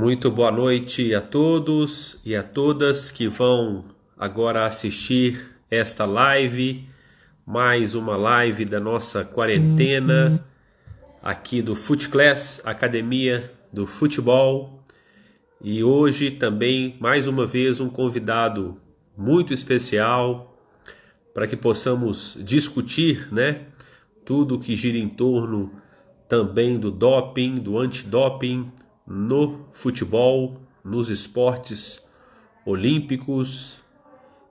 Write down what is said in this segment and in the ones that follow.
Muito boa noite a todos e a todas que vão agora assistir esta live, mais uma live da nossa quarentena aqui do FutClass, Academia do Futebol. E hoje também, mais uma vez, um convidado muito especial para que possamos discutir, tudo que gira em torno também do doping, do antidoping no futebol, nos esportes olímpicos,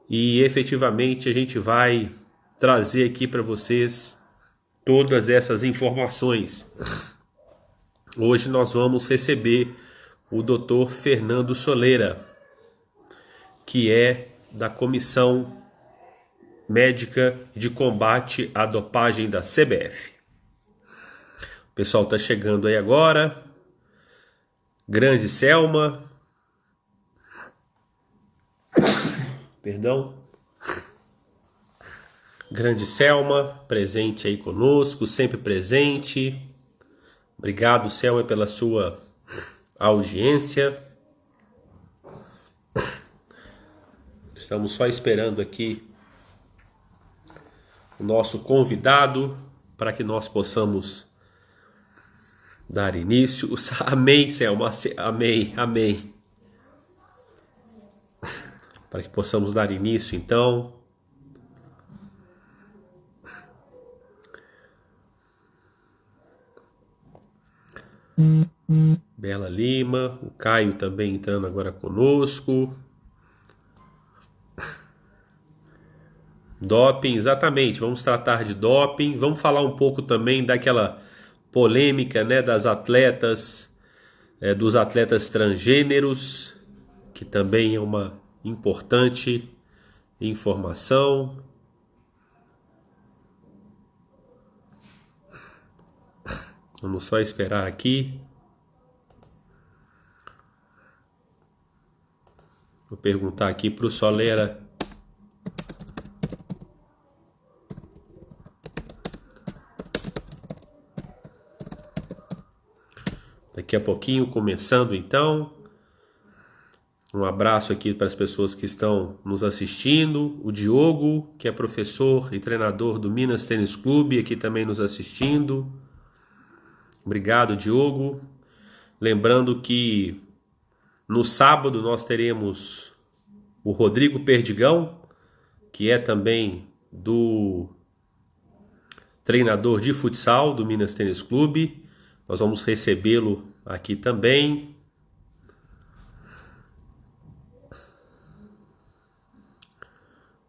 e efetivamente a gente vai trazer aqui para vocês todas essas informações. Hoje nós vamos receber o Dr. Fernando Solera, que é da Comissão Médica de Combate à Dopagem da CBF. O pessoal está chegando aí agora. Grande Selma. Perdão. Grande Selma, presente aí conosco, sempre presente. Obrigado, Selma, pela sua audiência. Estamos só esperando aqui o nosso convidado para que nós possamos dar início. Amém, Selma, amém. Para que possamos dar início, então. Bela Lima, o Caio também entrando agora conosco. Doping, exatamente, vamos tratar de doping. Vamos falar um pouco também daquela polêmica, das atletas, dos atletas transgêneros, que também é uma importante informação. Vamos só esperar aqui. Vou perguntar aqui para o Solera. Daqui a pouquinho, começando então. Um abraço aqui para as pessoas que estão nos assistindo. O Diogo, que é professor e treinador do Minas Tênis Clube, aqui também nos assistindo. Obrigado, Diogo. Lembrando que no sábado nós teremos o Rodrigo Perdigão, que é também do treinador de futsal do Minas Tênis Clube. Nós vamos recebê-lo aqui também.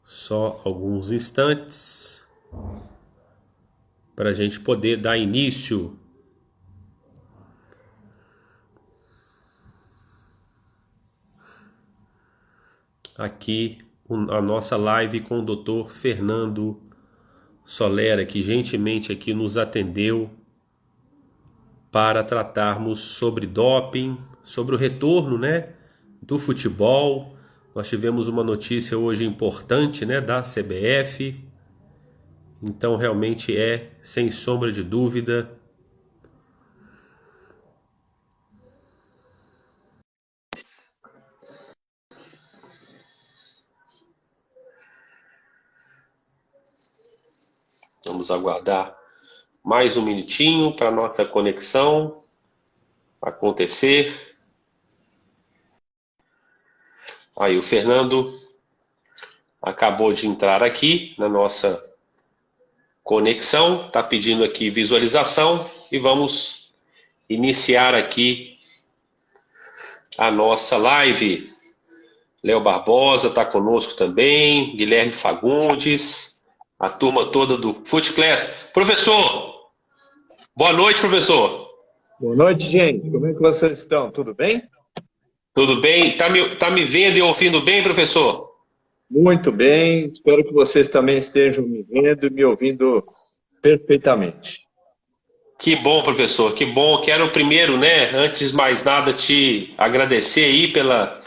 Só alguns instantes para a gente poder dar início aqui a nossa live com o Dr. Fernando Solera, que gentilmente aqui nos atendeu para tratarmos sobre doping, sobre o retorno, do futebol. Nós tivemos uma notícia hoje importante, da CBF. Então realmente é, sem sombra de dúvida, vamos aguardar mais um minutinho para a nossa conexão acontecer. Aí o Fernando acabou de entrar aqui na nossa conexão, está pedindo aqui visualização e vamos iniciar aqui a nossa live. Léo Barbosa está conosco também, Guilherme Fagundes, a turma toda do FutClass. Professor, boa noite, professor. Boa noite, gente. Como é que vocês estão? Tudo bem? Tudo bem? Tá me vendo e ouvindo bem, professor? Muito bem. Espero que vocês também estejam me vendo e me ouvindo perfeitamente. Que bom, professor, que bom. Quero primeiro, antes de mais nada, te agradecer aí pela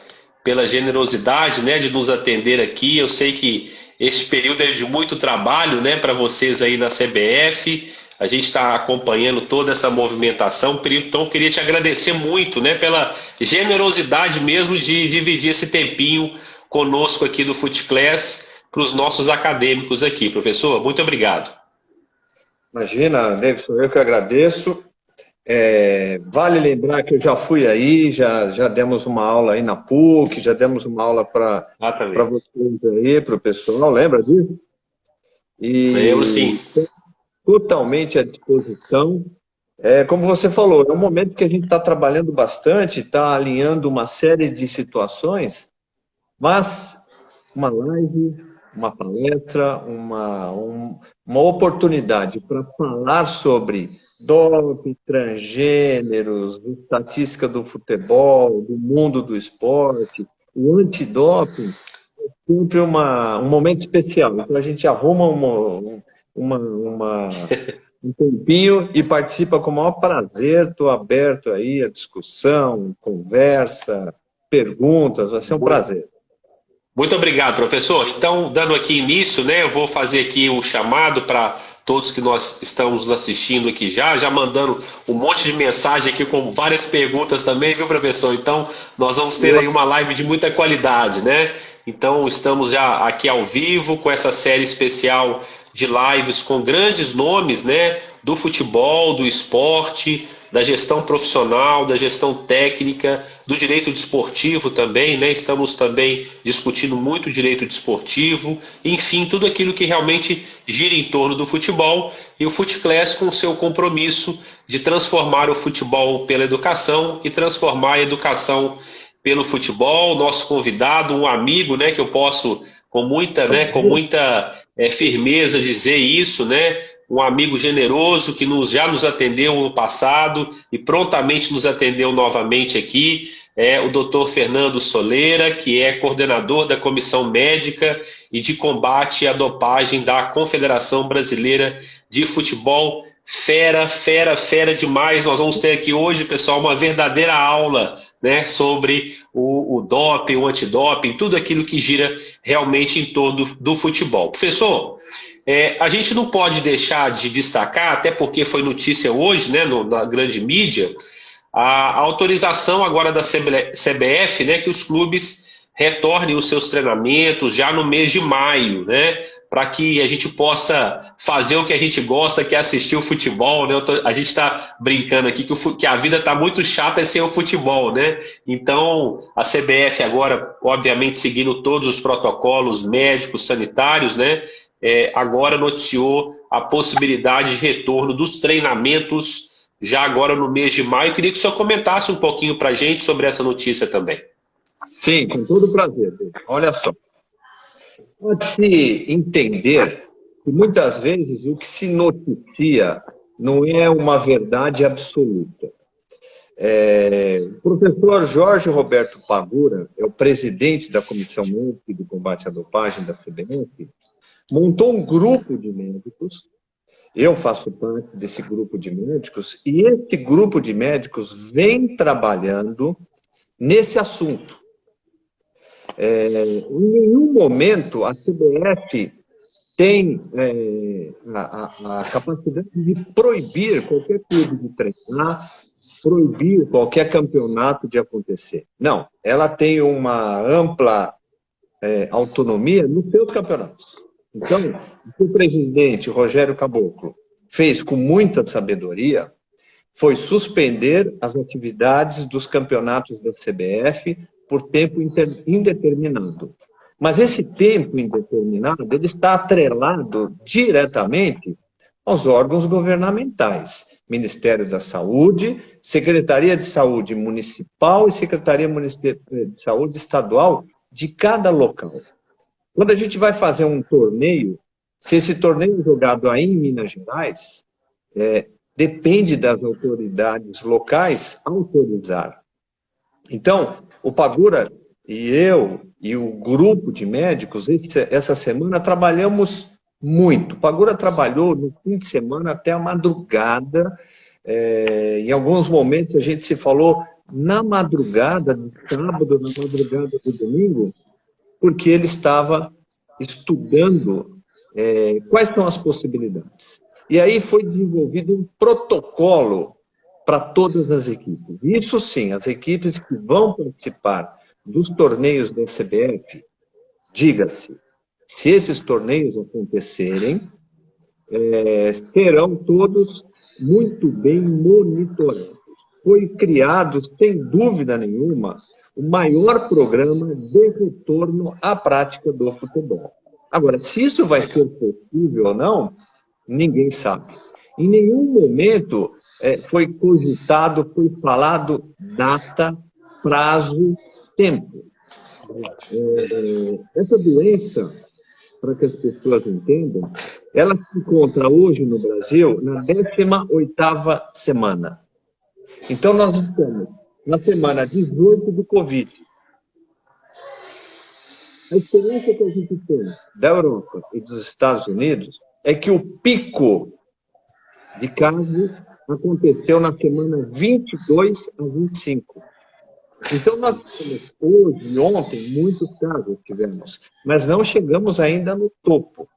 generosidade, de nos atender aqui. Eu sei que esse período é de muito trabalho, para vocês aí na CBF. A gente está acompanhando toda essa movimentação, então queria te agradecer muito, né, pela generosidade mesmo de dividir esse tempinho conosco aqui do FootClass para os nossos acadêmicos aqui, professor. Muito obrigado. Imagina, Davidson, eu que agradeço. Vale lembrar que eu já fui aí, já demos uma aula aí na PUC, já demos uma aula para vocês aí, para o pessoal, lembra disso? Lembro, sim. Totalmente à disposição. Como você falou, é um momento que a gente está trabalhando bastante, está alinhando uma série de situações, mas uma live, uma palestra, uma oportunidade para falar sobre doping, transgêneros, estatística do futebol, do mundo do esporte, o antidoping, é sempre um momento especial. Então a gente arruma um tempinho e participa com o maior prazer. Estou aberto aí à discussão, conversa, perguntas, vai ser um prazer. Muito obrigado, professor. Então, dando aqui início, né, eu vou fazer aqui um chamado para todos que nós estamos assistindo aqui já mandando um monte de mensagem aqui com várias perguntas também, viu, professor? Então, nós vamos ter aí uma live de muita qualidade, né? Então, estamos já aqui ao vivo com essa série especial de lives com grandes nomes, né, do futebol, do esporte, da gestão profissional, da gestão técnica, do direito desportivo também, né? Estamos também discutindo muito direito desportivo, enfim, tudo aquilo que realmente gira em torno do futebol, e o FootClass com seu compromisso de transformar o futebol pela educação e transformar a educação pelo futebol. Nosso convidado, um amigo, né, que eu posso com muita firmeza dizer isso, né? Um amigo generoso que já nos atendeu no passado e prontamente nos atendeu novamente aqui, é o Dr. Fernando Soleira, que é coordenador da Comissão Médica e de Combate à Dopagem da Confederação Brasileira de Futebol. Fera, fera, fera demais. Nós vamos ter aqui hoje, pessoal, uma verdadeira aula, né, sobre o doping, o antidoping, tudo aquilo que gira realmente em torno do futebol. Professor, a gente não pode deixar de destacar, até porque foi notícia hoje, né, na grande mídia, a autorização agora da CBF, né, que os clubes retornem os seus treinamentos já no mês de maio, né, para que a gente possa fazer o que a gente gosta, que é assistir o futebol, né? A gente está brincando aqui que a vida está muito chata sem o futebol, né? Então, a CBF agora, obviamente, seguindo todos os protocolos médicos, sanitários, né? Agora noticiou a possibilidade de retorno dos treinamentos já agora no mês de maio. Eu queria que o senhor comentasse um pouquinho para a gente sobre essa notícia também. Sim, com todo prazer. Olha só. Pode-se entender que muitas vezes o que se noticia não é uma verdade absoluta. O professor Jorge Roberto Pagura, é o presidente da Comissão Médica de Combate à Dopagem da CBF, montou um grupo de médicos. Eu faço parte desse grupo de médicos, e esse grupo de médicos vem trabalhando nesse assunto. Em nenhum momento a CBF tem a capacidade de proibir qualquer clube de treinar, proibir qualquer campeonato de acontecer. Não, ela tem uma ampla autonomia nos seus campeonatos. Então, o que o presidente Rogério Caboclo fez com muita sabedoria foi suspender as atividades dos campeonatos da CBF por tempo indeterminado. Mas esse tempo indeterminado ele está atrelado diretamente aos órgãos governamentais. Ministério da Saúde, Secretaria de Saúde Municipal e Secretaria de Saúde Estadual de cada local. Quando a gente vai fazer um torneio, se esse torneio é jogado aí em Minas Gerais, depende das autoridades locais autorizar. Então, o Pagura e eu e o grupo de médicos, essa semana, trabalhamos muito. O Pagura trabalhou no fim de semana até a madrugada. Em alguns momentos a gente se falou na madrugada de sábado, na madrugada do domingo, porque ele estava estudando quais são as possibilidades. E aí foi desenvolvido um protocolo para todas as equipes. Isso sim, as equipes que vão participar dos torneios da CBF, diga-se, se esses torneios acontecerem, serão todos muito bem monitorados. Foi criado, sem dúvida nenhuma, o maior programa de retorno à prática do futebol. Agora, se isso vai ser possível ou não, ninguém sabe. Em nenhum momento foi cogitado, foi falado data, prazo, tempo. Essa doença, para que as pessoas entendam, ela se encontra hoje no Brasil na 18ª semana. Então, nós estamos na semana 18 do Covid. A experiência que a gente tem da Europa e dos Estados Unidos é que o pico de casos aconteceu na semana 22 a 25. Então, nós temos hoje e ontem muitos casos tivemos, mas não chegamos ainda no topo.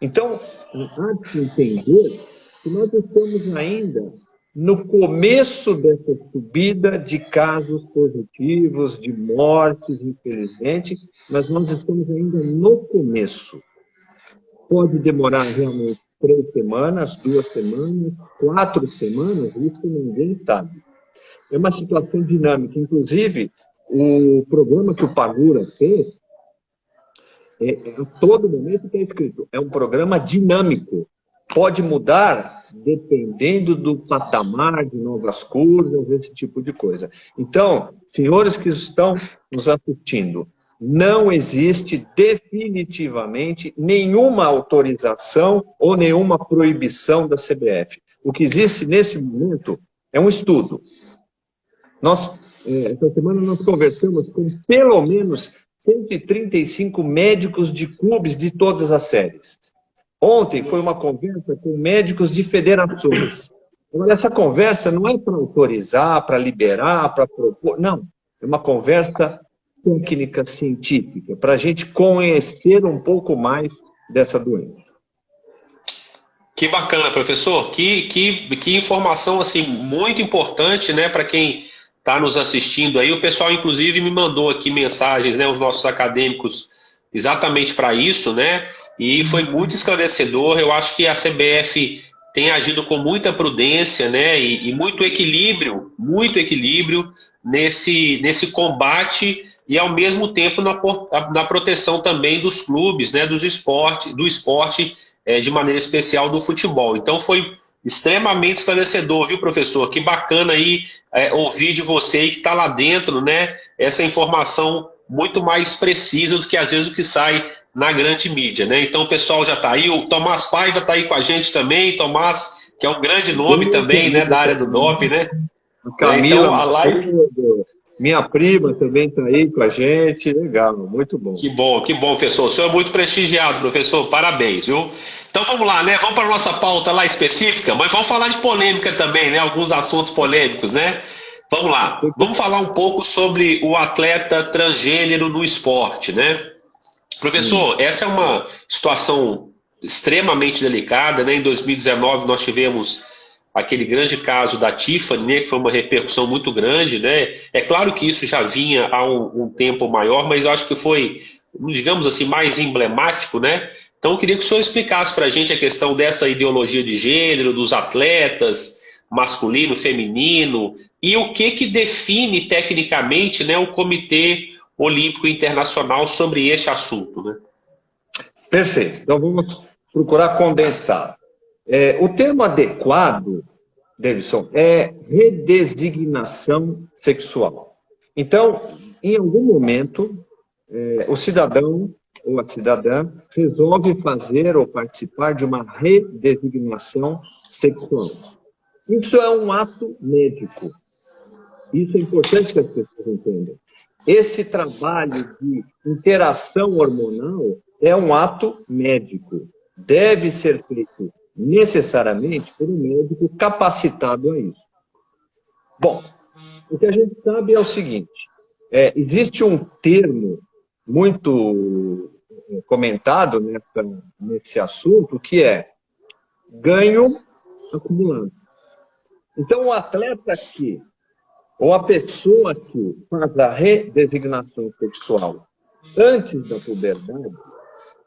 Então, há de se entender que nós estamos ainda no começo dessa subida de casos positivos, de mortes, infelizmente, mas nós estamos ainda no começo. Pode demorar realmente 3 semanas, 2 semanas, 4 semanas, isso ninguém sabe. É uma situação dinâmica. Inclusive, o programa que o Pagura fez, a todo momento está escrito, é um programa dinâmico. Pode mudar dependendo do patamar de novas curvas, esse tipo de coisa. Então, senhores que estão nos assistindo, não existe definitivamente nenhuma autorização ou nenhuma proibição da CBF. O que existe nesse momento é um estudo. Essa semana nós conversamos com pelo menos 135 médicos de clubes de todas as séries. Ontem foi uma conversa com médicos de federações. Agora, essa conversa não é para autorizar, para liberar, para propor, não. É uma conversa técnica científica, para a gente conhecer um pouco mais dessa doença. Que bacana, professor. Que informação assim, muito importante, né, para quem está nos assistindo aí. O pessoal, inclusive, me mandou aqui mensagens, né, os nossos acadêmicos, exatamente para isso, né? E foi muito esclarecedor. Eu acho que a CBF tem agido com muita prudência, né, e muito equilíbrio nesse combate e, ao mesmo tempo, na proteção também dos clubes, né, do esporte, de maneira especial do futebol. Então, foi extremamente esclarecedor, viu, professor? Que bacana aí ouvir de você que está lá dentro, né, essa informação muito mais precisa do que, às vezes, o que sai na grande mídia, né? Então o pessoal já está aí, o Tomás Paiva está aí com a gente também, Tomás, que é um grande nome também, né, da área do DOP, né? Camila, então, a live... minha prima também está aí com a gente, legal, muito bom. Que bom, professor. O senhor é muito prestigiado, professor, parabéns, viu? Então vamos lá, né? Vamos para a nossa pauta lá específica, mas vamos falar de polêmica também, né? Alguns assuntos polêmicos, né? Vamos lá, vamos falar um pouco sobre o atleta transgênero no esporte, né? Professor, essa é uma situação extremamente delicada, né? Em 2019 nós tivemos aquele grande caso da Tiffany, né? Que foi uma repercussão muito grande, né? É claro que isso já vinha há um tempo maior, mas eu acho que foi, digamos assim, mais emblemático, né? Então eu queria que o senhor explicasse para a gente a questão dessa ideologia de gênero, dos atletas, masculino, feminino, e o que define tecnicamente, né, o Comitê Olímpico Internacional sobre este assunto, né? Perfeito. Então vamos procurar condensar. O termo adequado, Davidson, é redesignação sexual. Então, em algum momento, o cidadão ou a cidadã resolve fazer ou participar de uma redesignação sexual. Isso é um ato médico. Isso é importante que as pessoas entendam. Esse trabalho de interação hormonal é um ato médico. Deve ser feito necessariamente por um médico capacitado a isso. Bom, o que a gente sabe é o seguinte, existe um termo muito comentado nesse assunto, que é ganho acumulado. Então, o atleta que, ou a pessoa que faz a redesignação sexual antes da puberdade,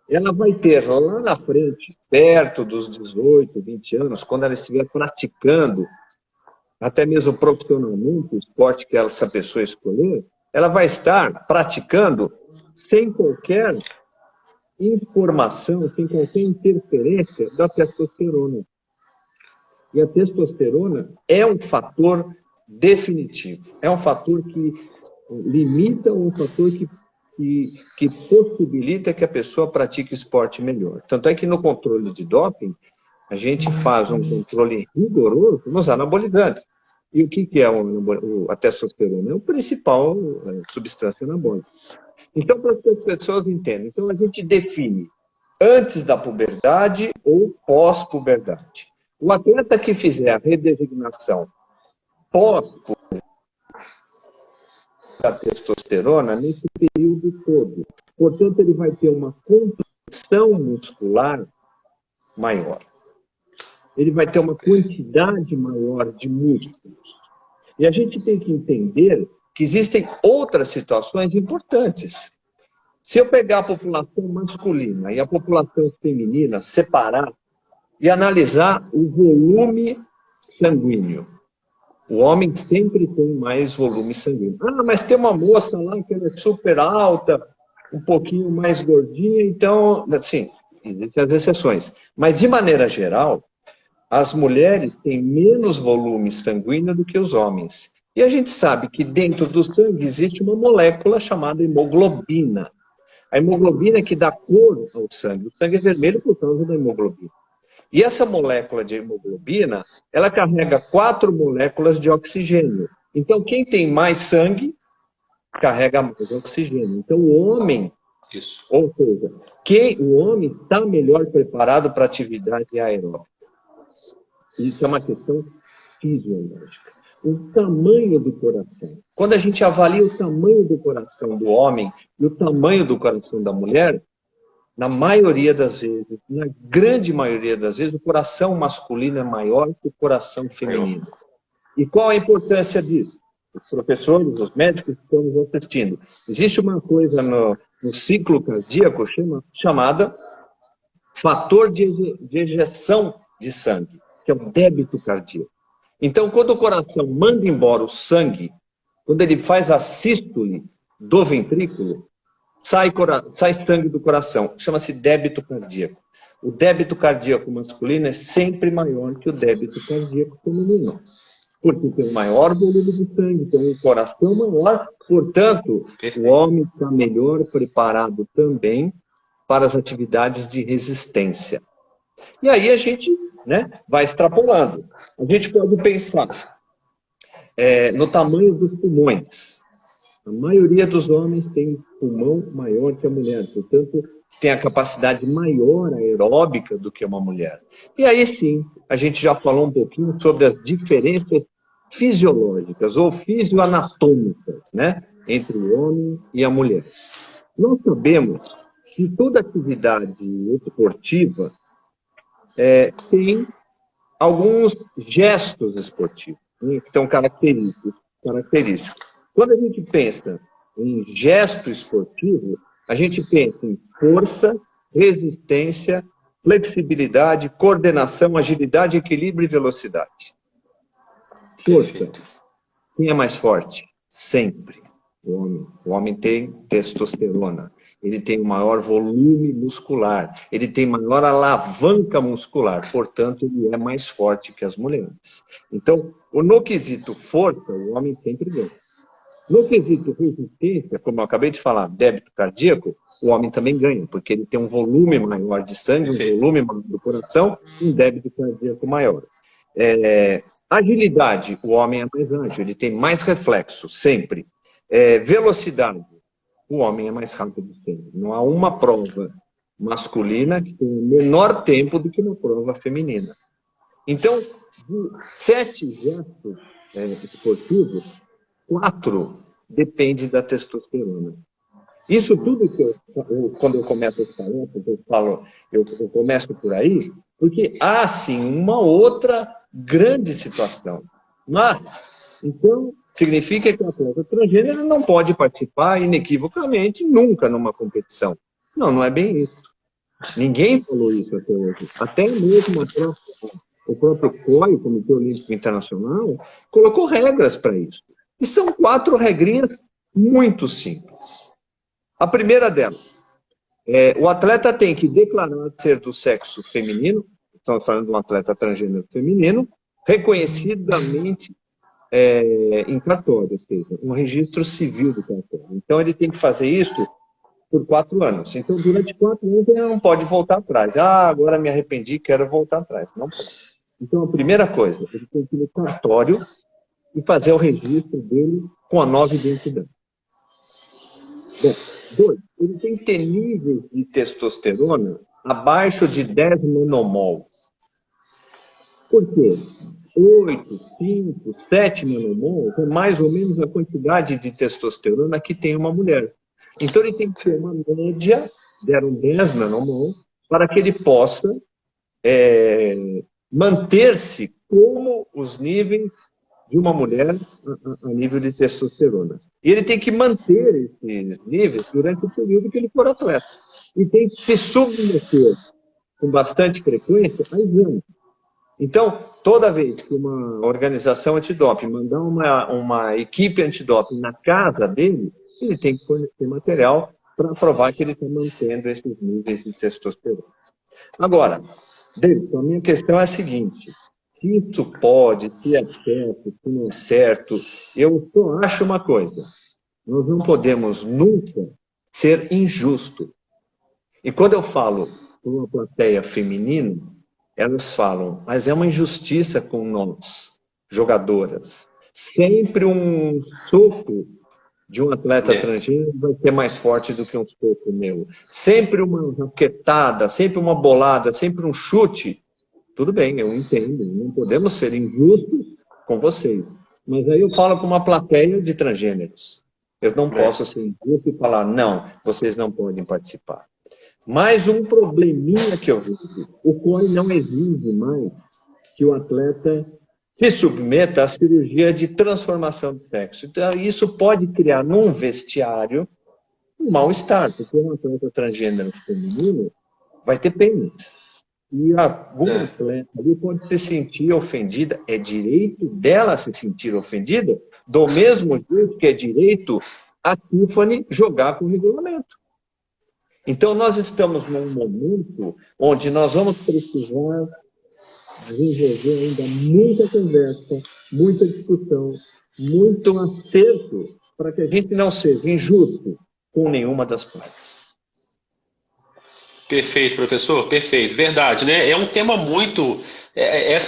ela vai ter lá na frente, perto dos 18, 20 anos, quando ela estiver praticando, até mesmo profissionalmente, o esporte que essa pessoa escolher, ela vai estar praticando sem qualquer informação, sem qualquer interferência da testosterona. E a testosterona é um fator definitivo, é um fator que limita, um fator que possibilita que a pessoa pratique esporte melhor. Tanto é que no controle de doping, a gente faz um controle rigoroso nos anabolizantes. E o que é a testosterona? É a principal substância anabólica. Então, para que as pessoas entendam, então a gente define antes da puberdade ou pós-puberdade. O atleta que fizer a redesignação pós da testosterona nesse período todo. Portanto, ele vai ter uma compressão muscular maior. Ele vai ter uma quantidade maior de músculos. E a gente tem que entender que existem outras situações importantes. Se eu pegar a população masculina e a população feminina, separar e analisar o volume sanguíneo. O homem sempre tem mais volume sanguíneo. Ah, mas tem uma moça lá que ela é super alta, um pouquinho mais gordinha, então, assim, existem as exceções. Mas, de maneira geral, as mulheres têm menos volume sanguíneo do que os homens. E a gente sabe que dentro do sangue existe uma molécula chamada hemoglobina. A hemoglobina é que dá cor ao sangue. O sangue é vermelho por causa da hemoglobina. E essa molécula de hemoglobina, ela carrega 4 moléculas de oxigênio. Então, quem tem mais sangue, carrega mais oxigênio. Então, o homem, ou seja, o homem está melhor preparado para a atividade aeróbica. Isso é uma questão fisiológica. O tamanho do coração. Quando a gente avalia o tamanho do coração do homem e o tamanho do coração da mulher, na maioria das vezes, na grande maioria das vezes, o coração masculino é maior que o coração feminino. E qual a importância disso? Os professores, os médicos que estão nos assistindo. Existe uma coisa no ciclo cardíaco chamada fator de ejeção de sangue, que é o débito cardíaco. Então, quando o coração manda embora o sangue, quando ele faz a sístole do ventrículo, sai sangue do coração. Chama-se débito cardíaco. O débito cardíaco masculino é sempre maior que o débito cardíaco feminino. Porque tem um maior volume de sangue, tem um coração maior, portanto, o homem está melhor preparado também para as atividades de resistência. E aí a gente vai extrapolando. A gente pode pensar no tamanho dos pulmões. A maioria dos homens tem pulmão maior que a mulher, portanto, tem a capacidade maior aeróbica do que uma mulher. E aí sim, a gente já falou um pouquinho sobre as diferenças fisiológicas ou fisioanatômicas, entre o homem e a mulher. Nós sabemos que toda atividade esportiva tem alguns gestos esportivos, que são característicos. Quando a gente pensa em gesto esportivo, a gente pensa em força, resistência, flexibilidade, coordenação, agilidade, equilíbrio e velocidade. Força. Quem é mais forte? Sempre o homem. O homem tem testosterona. Ele tem maior volume muscular. Ele tem maior alavanca muscular. Portanto, ele é mais forte que as mulheres. Então, no quesito força, o homem sempre ganha. No quesito resistência, como eu acabei de falar, débito cardíaco, o homem também ganha, porque ele tem um volume maior de sangue, um volume maior do coração, um débito cardíaco maior. Agilidade, o homem é mais ágil, ele tem mais reflexo, sempre. Velocidade, o homem é mais rápido sempre. Não há uma prova masculina que tem menor tempo do que uma prova feminina. Então, de 7 gestos esportivos, 4 depende da testosterona. Isso tudo que quando eu começo as palestras, eu começo por aí, Porque há, sim, uma outra grande situação. Mas, então, significa que o atleta transgênero não pode participar inequivocamente nunca numa competição. Não, não é bem isso. Ninguém falou isso até hoje. Até mesmo o próprio COI, o Comitê Olímpico Internacional, colocou regras para isso. E são 4 regrinhas muito simples. A primeira delas, o atleta tem que declarar ser do sexo feminino, estamos falando de um atleta transgênero feminino, reconhecidamente em cartório, ou seja, um registro civil do cartório. Então, ele tem que fazer isso por 4 anos. Então, durante 4 anos, ele não pode voltar atrás. Ah, agora me arrependi, quero voltar atrás. Não pode. Então, a primeira coisa, ele tem que ir no cartório e fazer o registro dele com a nova identidade. Bom, 2, ele tem que ter níveis de testosterona abaixo de 10 nanomol. Por quê? 8, 5, 7 nanomol é mais ou menos a quantidade de testosterona que tem uma mulher. Então, ele tem que ter uma média, deram 10 nanomol, para que ele possa manter-se como os níveis de uma mulher a nível de testosterona. E ele tem que manter esses níveis durante o período que ele for atleta. E tem que se submeter com bastante frequência a exames. Então, toda vez que uma organização antidoping mandar uma equipe antidoping na casa dele, ele tem que fornecer material para provar que ele está mantendo esses níveis de testosterona. Agora, Davidson, a minha questão é a seguinte: se isso pode, se é certo, se não é certo, eu só acho uma coisa: nós não podemos nunca ser injusto. E quando eu falo para uma plateia feminina, elas falam, mas é uma injustiça com nós, jogadoras. Sempre um soco de um atleta transgênero vai ser mais forte do que um soco meu. Sempre uma raquetada, sempre uma bolada, sempre um chute. Tudo bem, eu entendo, não podemos ser injustos com vocês. Mas aí eu falo para uma plateia de transgêneros. Eu não posso ser injusto e falar, não, vocês não podem participar. Mais um probleminha que eu vejo. O COI não exige mais que o atleta se submeta à cirurgia de transformação de sexo. Então, isso pode criar num vestiário um mal-estar, porque um atleta transgênero feminino vai ter pênis. E algum atleta ali pode se sentir ofendida, é direito dela se sentir ofendida, do mesmo jeito que é direito a Tiffany jogar com o regulamento. Então, nós estamos num momento onde nós vamos precisar desenvolver ainda muita conversa, muita discussão, muito acerto, para que a gente não seja injusto com nenhuma das partes. Perfeito, professor, perfeito. Verdade, né? É um tema muito. É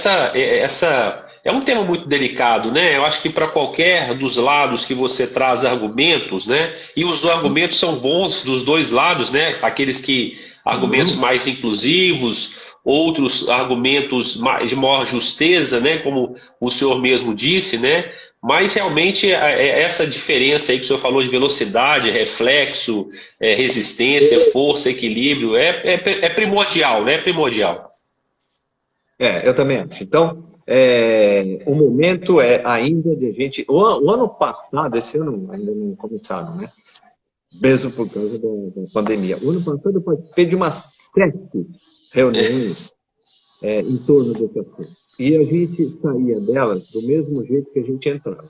um tema muito delicado, né? Eu acho que para qualquer dos lados que você traz argumentos, né? E os argumentos são bons dos dois lados, né? Aqueles que argumentos mais inclusivos, outros argumentos de maior justeza, né? Como o senhor mesmo disse, né? Mas realmente essa diferença aí que o senhor falou de velocidade, reflexo, resistência, força, equilíbrio, é primordial, né? É primordial. Eu também acho. Então, o momento é ainda de a gente... O ano passado, esse ano ainda não começaram, né? Mesmo por causa da pandemia. O ano passado eu participei de umas 7 reuniões em torno desse assunto. E a gente saía delas do mesmo jeito que a gente entrava.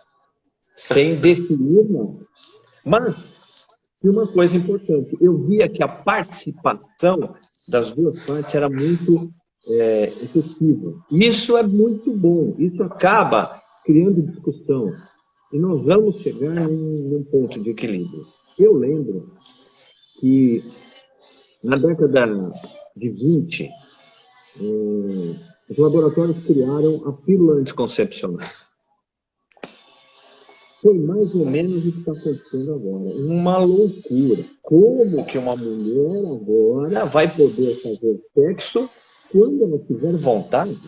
Sem definir nada. Mas, uma coisa importante, eu via que a participação das duas partes era muito efetiva. Isso é muito bom. Isso acaba criando discussão. E nós vamos chegar num ponto de equilíbrio. Eu lembro que na década de 20, os laboratórios criaram a pílula anticoncepcional. Foi mais ou menos o que está acontecendo agora. Uma loucura. Como que uma mulher agora vai poder fazer sexo quando ela tiver vontade?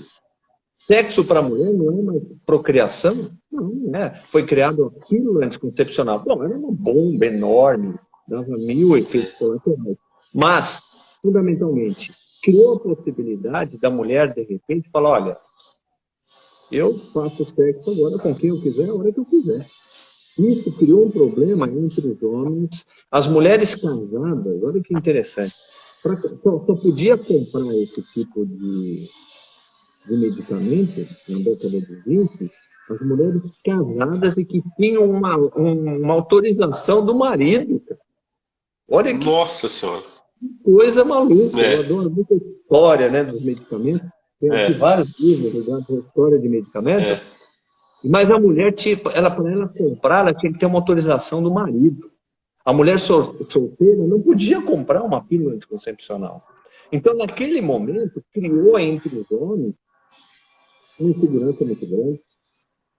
Sexo para a mulher não é mais procriação? Não é. Foi criado a pílula anticoncepcional. Bom, era uma bomba enorme, dava 1000 efeitos colaterais. Mas, fundamentalmente, criou a possibilidade da mulher, de repente, falar, olha, eu faço sexo agora com quem eu quiser, a hora que eu quiser. Isso criou um problema entre os homens. As mulheres casadas, olha que interessante, só podia comprar esse tipo de medicamento na década de 20, as mulheres casadas e que tinham uma autorização do marido. Olha que Nossa Senhora. coisa maluca. É. Eu adoro muita história, né, dos medicamentos. Tem aqui vários livros ligados à história de medicamentos. Mas a mulher, para ela comprar, ela tinha que ter uma autorização do marido. A mulher solteira não podia comprar uma pílula anticoncepcional. Então, naquele momento, criou entre os homens uma insegurança muito grande.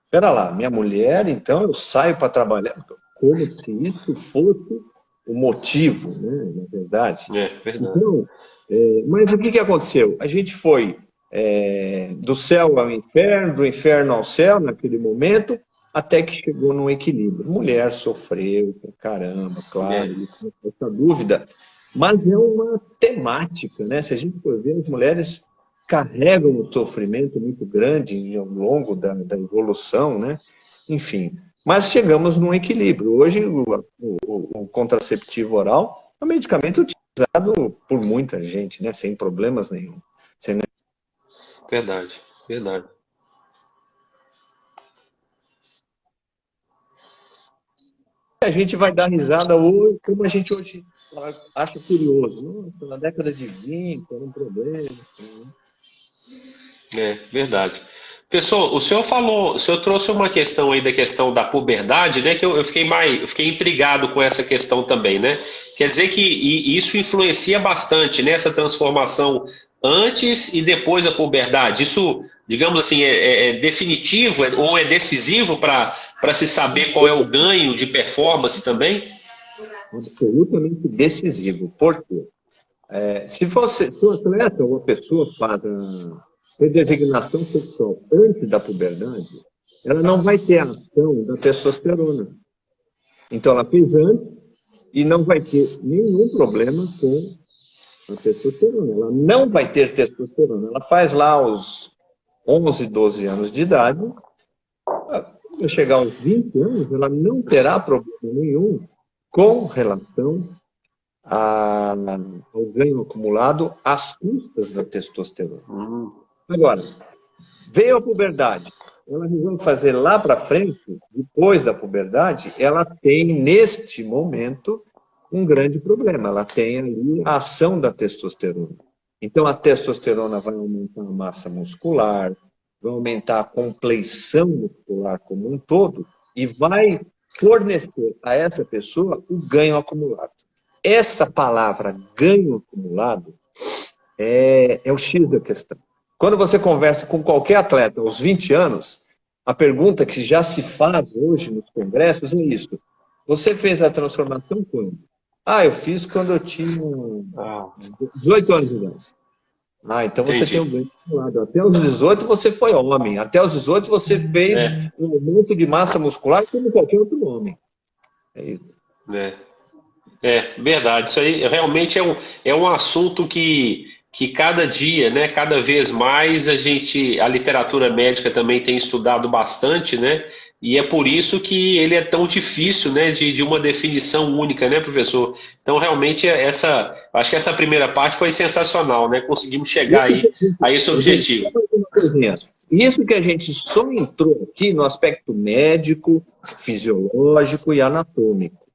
Espera lá, minha mulher, então eu saio para trabalhar. Como se isso fosse o motivo, né, na verdade. Verdade. Então, mas o que aconteceu? A gente foi do céu ao inferno, do inferno ao céu, naquele momento, até que chegou num equilíbrio. Mulher sofreu pra caramba, claro, essa dúvida, mas é uma temática, né? Se a gente for ver, as mulheres carregam um sofrimento muito grande ao longo da evolução, né? Enfim, mas chegamos num equilíbrio. Hoje, o contraceptivo oral é um medicamento utilizado por muita gente, né? Sem problemas nenhum. Verdade, verdade. A gente vai dar risada hoje, como a gente hoje acha curioso. Nossa, na década de 20 era um problema. Verdade. Pessoal, o senhor trouxe uma questão aí da questão da puberdade, né? Que eu fiquei intrigado com essa questão também, né? Quer dizer que isso influencia bastante nessa transformação antes e depois da puberdade. Isso, digamos assim, é definitivo ou é decisivo para se saber qual é o ganho de performance também? Absolutamente decisivo. Por quê? Se o atleta ou a pessoa faz a designação sexual antes da puberdade, ela não vai ter a ação da testosterona. Então, ela fez antes e não vai ter nenhum problema com a testosterona. Ela não vai ter testosterona. Ela faz lá aos 11, 12 anos de idade. Quando chegar aos 20 anos, ela não terá problema nenhum com relação ao ganho acumulado às custas da testosterona. Agora, veio a puberdade. Ela resolve fazer lá para frente, depois da puberdade, ela tem, neste momento, um grande problema. Ela tem ali a ação da testosterona. Então, a testosterona vai aumentar a massa muscular, vai aumentar a compleição muscular como um todo e vai fornecer a essa pessoa o ganho acumulado. Essa palavra ganho acumulado é o X da questão. Quando você conversa com qualquer atleta aos 20 anos, a pergunta que já se faz hoje nos congressos é isso. Você fez a transformação quando? Eu fiz quando eu tinha 18 anos de idade. Então você tem um ganho acumulado. Até os 18 você foi homem. Até os 18 você fez um aumento de massa muscular como qualquer outro homem. É isso. Verdade. Isso aí realmente é um assunto que cada dia, né, cada vez mais a literatura médica também tem estudado bastante, né? E é por isso que ele é tão difícil, né, de uma definição única, né, professor? Então, realmente, acho que essa primeira parte foi sensacional, né? Conseguimos chegar aí a esse objetivo. Isso que a gente só entrou aqui no aspecto médico, fisiológico e anatômico.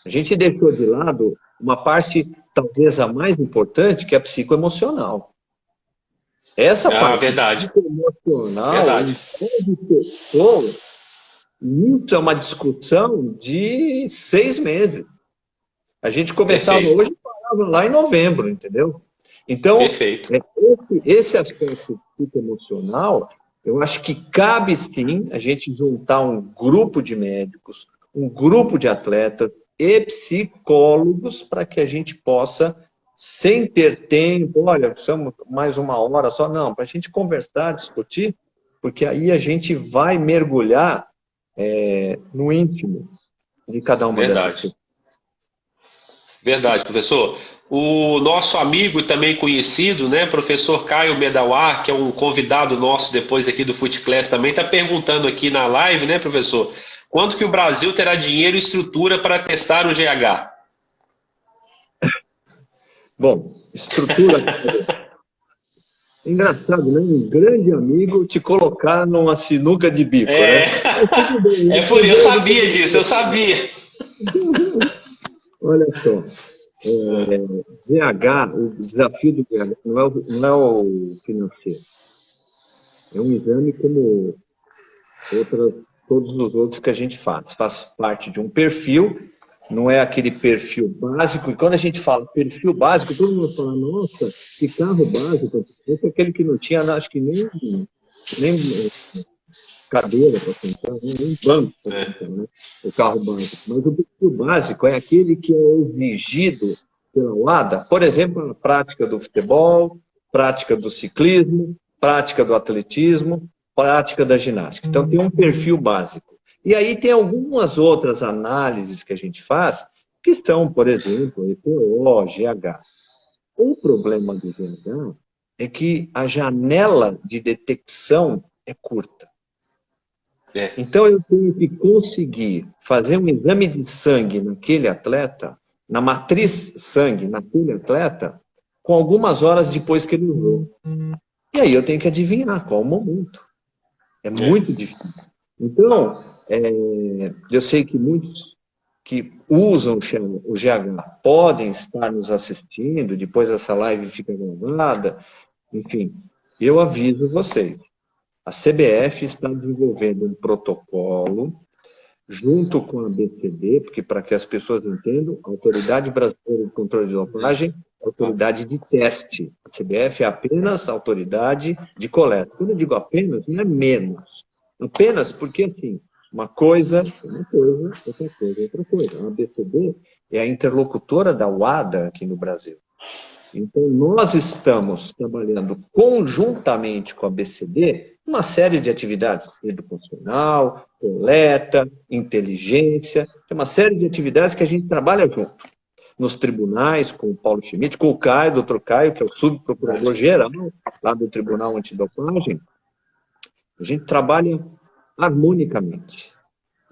A gente deixou de lado uma parte, talvez a mais importante, que é a psicoemocional. Essa parte psicoemocional, isso é uma discussão de 6 meses. A gente começava hoje e parava lá em novembro, entendeu? Então, esse aspecto psicoemocional, eu acho que cabe sim a gente juntar um grupo de médicos, um grupo de atletas e psicólogos para que a gente possa, sem ter tempo, olha, precisamos mais uma hora só, não, para a gente conversar, discutir, porque aí a gente vai mergulhar no íntimo de cada uma dessas pessoas. Verdade, professor. O nosso amigo e também conhecido, né, professor Caio Medawar, que é um convidado nosso depois aqui do Footclass também, está perguntando aqui na live, né, professor, quanto que o Brasil terá dinheiro e estrutura para testar o GH? Bom, estrutura. Engraçado, né? Um grande amigo te colocar numa sinuca de bico, né? É, é por isso, eu sabia disso, eu sabia. Olha só, GH, o desafio do GH não é o financeiro. É um exame como todos os outros que a gente faz. Faz parte de um perfil, não é aquele perfil básico. E quando a gente fala perfil básico, todo mundo fala, nossa, que carro básico. Esse é aquele que não tinha, acho que nem cadeira para sentar, nem banco para sentar, né? O carro básico. Mas o perfil básico é aquele que é exigido pela UADA, por exemplo, a prática do futebol, prática do ciclismo, prática do atletismo, prática da ginástica. Então, tem um perfil básico. E aí tem algumas outras análises que a gente faz, que são, por exemplo, EPO, GH. O problema do GH é que a janela de detecção é curta. Então, eu tenho que conseguir fazer um exame de sangue naquele atleta, na matriz sangue naquele atleta, com algumas horas depois que ele usou. E aí eu tenho que adivinhar qual o momento. É muito difícil. Então, eu sei que muitos que usam o GH podem estar nos assistindo, depois essa live fica gravada, enfim, eu aviso vocês. A CBF está desenvolvendo um protocolo junto com a BCD, porque para que as pessoas entendam, a Autoridade Brasileira de Controle de Dopagem é autoridade de teste. A CBF é apenas autoridade de coleta. Quando eu digo apenas, não é menos. Apenas porque, assim, uma coisa é uma coisa, outra coisa é outra coisa. A BCD é a interlocutora da UADA aqui no Brasil. Então, nós estamos trabalhando conjuntamente com a BCD uma série de atividades educacional, coleta, inteligência, tem uma série de atividades que a gente trabalha junto. Nos tribunais, com o Paulo Schmidt, com o Caio, doutor Caio, que é o subprocurador-geral lá do Tribunal Antidopagem, a gente trabalha harmonicamente.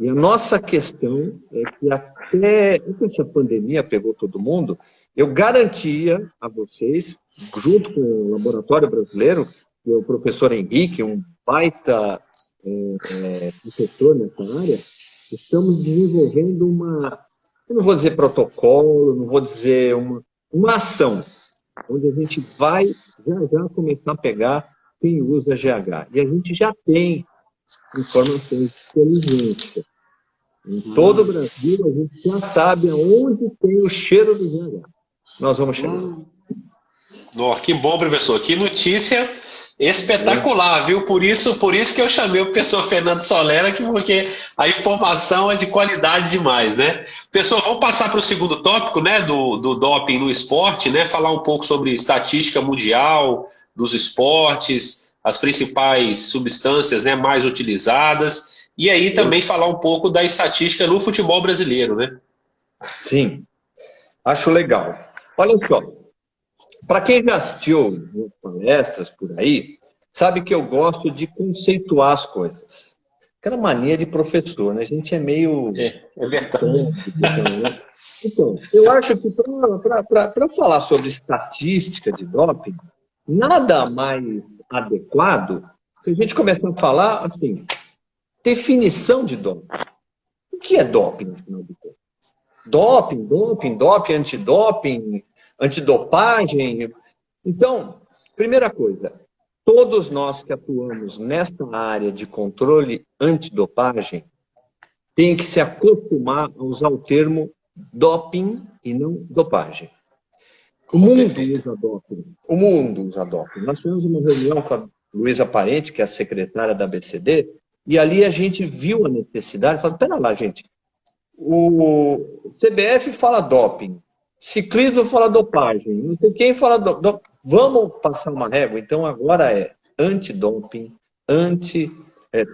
E a nossa questão é que até essa pandemia pegou todo mundo, eu garantia a vocês, junto com o Laboratório Brasileiro, que é o professor Henrique, um baita professor nessa área, estamos desenvolvendo eu não vou dizer protocolo, não vou dizer uma ação, onde a gente vai já começar a pegar quem usa GH. E a gente já tem informações de inteligência. Em todo o Brasil, a gente já sabe aonde tem o cheiro do GH. Nós vamos chegar. Que bom, professor. Que notícia espetacular, viu? Por isso que eu chamei o professor Fernando Solera, porque a informação é de qualidade demais, né? Pessoal, vamos passar para o segundo tópico, né? Do doping no esporte, né? Falar um pouco sobre estatística mundial dos esportes, as principais substâncias, né, mais utilizadas, e aí também falar um pouco da estatística no futebol brasileiro, né? Sim, acho legal. Olha só, para quem já assistiu palestras por aí, sabe que eu gosto de conceituar as coisas. Aquela mania de professor, né? A gente é meio... É verdade. Então, eu acho que para falar sobre estatística de doping, nada mais adequado se a gente começar a falar, assim, definição de doping. O que é doping, afinal de contas? Doping, antidoping, antidopagem. Então, primeira coisa, todos nós que atuamos nesta área de controle antidopagem tem que se acostumar a usar o termo doping e não dopagem. O mundo usa doping. O mundo usa doping. Nós tivemos uma reunião com a Luísa Parente, que é a secretária da BCD, e ali a gente viu a necessidade, falou, pera lá, gente, o CBF fala doping, ciclismo fala dopagem, não sei quem fala doping. Vamos passar uma régua? Então agora é antidoping,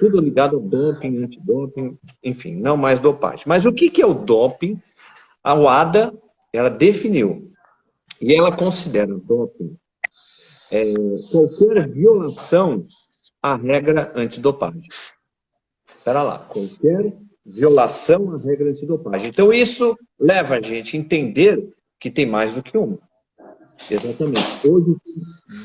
tudo ligado ao doping, antidoping, enfim, não mais dopagem. Mas o que é o doping? A UADA, ela definiu. E ela considera doping qualquer violação à regra antidopagem. Espera lá, qualquer violação à regra antidopagem. Então, isso leva a gente a entender que tem mais do que uma. Exatamente. Hoje,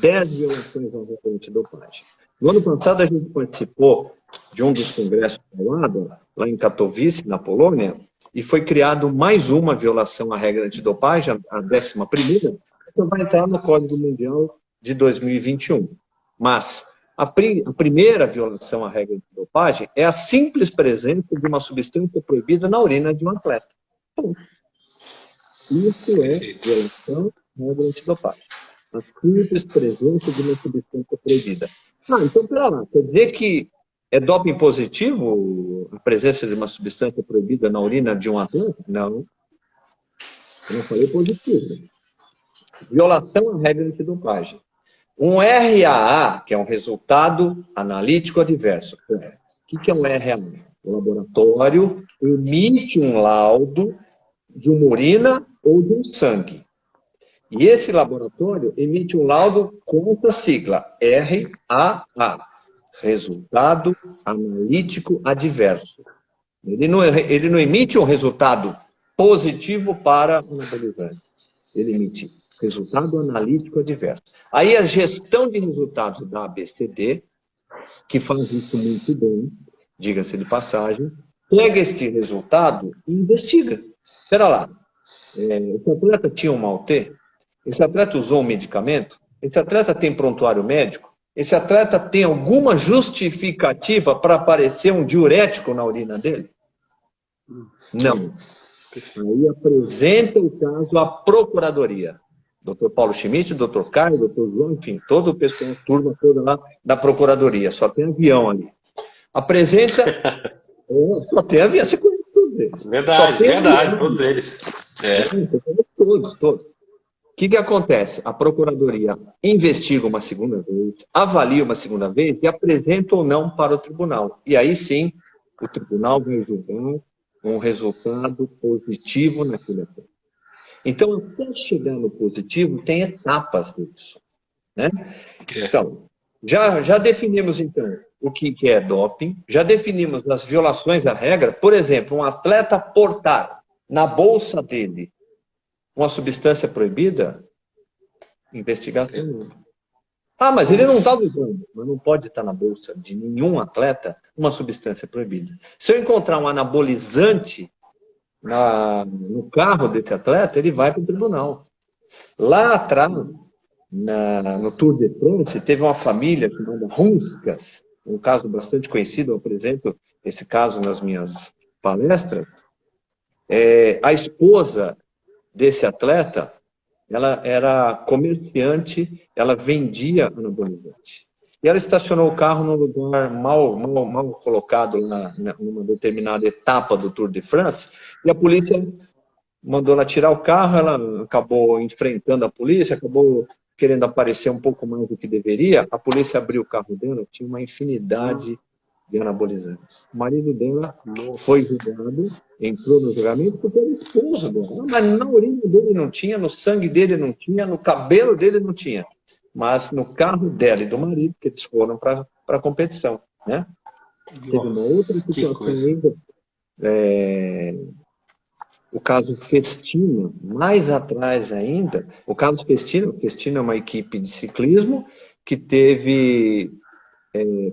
tem 10 violações à regra antidopagem. No ano passado, a gente participou de um dos congressos da WADA, lá em Katowice, na Polônia, e foi criado mais uma violação à regra antidopagem, a 11ª, que vai entrar no Código Mundial de 2021. Mas a primeira violação à regra antidopagem é a simples presença de uma substância proibida na urina de um atleta. Ponto. Isso é violação à regra antidopagem. A simples presença de uma substância proibida. Então, pera lá, quer dizer que é doping positivo a presença de uma substância proibida na urina de um atleta? Não. Eu não falei positivo. Violação à regra antidopagem. Um RAA, que é um resultado analítico adverso. O que é um RAA? O laboratório emite um laudo de uma urina ou de um sangue. E esse laboratório emite um laudo com essa sigla, RAA, resultado analítico adverso. Ele não emite um resultado positivo para o anabolizante. Ele emite resultado analítico adverso. Aí a gestão de resultados da ABCD, que faz isso muito bem, diga-se de passagem, pega este resultado e investiga. Espera lá, esse atleta tinha um mau T? Esse atleta usou um medicamento? Esse atleta tem prontuário médico? Esse atleta tem alguma justificativa para aparecer um diurético na urina dele? Não. Aí apresenta o caso à Procuradoria. Dr. Paulo Schmidt, Dr. Caio, Dr. João, enfim, todo o pessoal, turma toda lá da Procuradoria. Só tem avião ali. Apresenta... só tem avião, você conhece todos eles. Verdade, todos eles. Todos. O que acontece? A Procuradoria investiga uma segunda vez, avalia uma segunda vez e apresenta ou não para o tribunal. E aí sim, o tribunal vai julgar um resultado positivo naquele atleta. Então, até chegar no positivo, tem etapas disso. Né? Então, já definimos, então, o que é doping, já definimos as violações à regra. Por exemplo, um atleta portar na bolsa dele uma substância proibida, investigação. Mas ele não está usando. Mas não pode estar na bolsa de nenhum atleta uma substância proibida. Se eu encontrar um anabolizante no carro desse atleta, ele vai para o tribunal. Lá atrás, no Tour de France, teve uma família chamada Hunskas, um caso bastante conhecido, eu apresento esse caso nas minhas palestras. A esposa desse atleta, ela era comerciante, ela vendia anabolizante. E ela estacionou o carro num lugar mal colocado numa determinada etapa do Tour de France, e a polícia mandou ela tirar o carro, ela acabou enfrentando a polícia, acabou querendo aparecer um pouco mais do que deveria. A polícia abriu o carro dela, tinha uma infinidade de anabolizantes. O marido dela foi julgado, entrou no julgamento porque era esposa dela. Mas na urina dele não tinha, no sangue dele não tinha, no cabelo dele não tinha. Mas no carro dela e do marido, que eles foram para a competição. Né? Teve uma outra situação ainda, o caso Festina, mais atrás ainda, o caso Festina é uma equipe de ciclismo que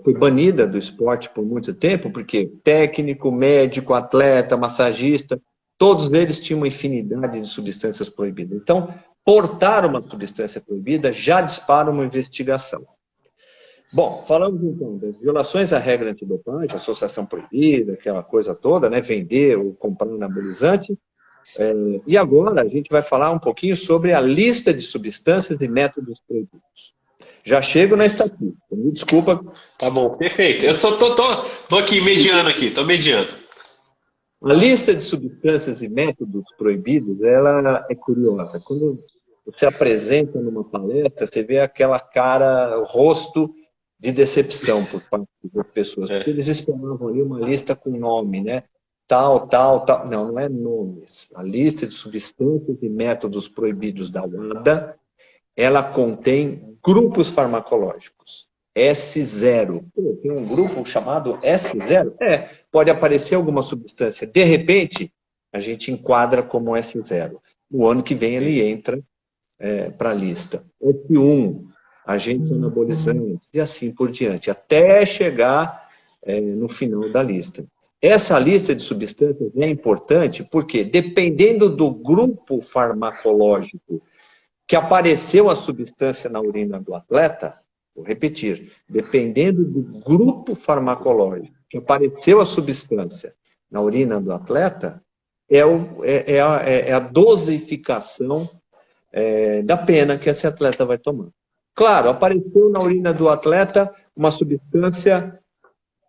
foi banida do esporte por muito tempo, porque técnico, médico, atleta, massagista, todos eles tinham uma infinidade de substâncias proibidas. Então, portar uma substância proibida já dispara uma investigação. Bom, falamos então das violações à regra antidopagem, associação proibida, aquela coisa toda, né? Vender ou comprar anabolizante. E agora a gente vai falar um pouquinho sobre a lista de substâncias e métodos proibidos. Já chego na estatística, me desculpa. Tá bom, perfeito. Eu só tô aqui mediando tô mediando. A lista de substâncias e métodos proibidos, ela é curiosa. Quando você apresenta numa palestra, você vê aquela cara, o rosto de decepção por parte das pessoas. Porque eles esperavam ali uma lista com nome, né? tal, tal, tal. Não, não é nomes. A lista de substâncias e métodos proibidos da UADA, ela contém grupos farmacológicos. S0. Pô, tem um grupo chamado S0? Pode aparecer alguma substância. De repente, a gente enquadra como S0. No ano que vem ele entra para a lista. S1, agentes anabolizantes, e assim por diante, até chegar no final da lista. Essa lista de substâncias é importante porque, dependendo do grupo farmacológico que apareceu a substância na urina do atleta, vou repetir, dependendo do grupo farmacológico que apareceu a substância na urina do atleta, é a dosificação da pena que esse atleta vai tomar. Claro, apareceu na urina do atleta uma substância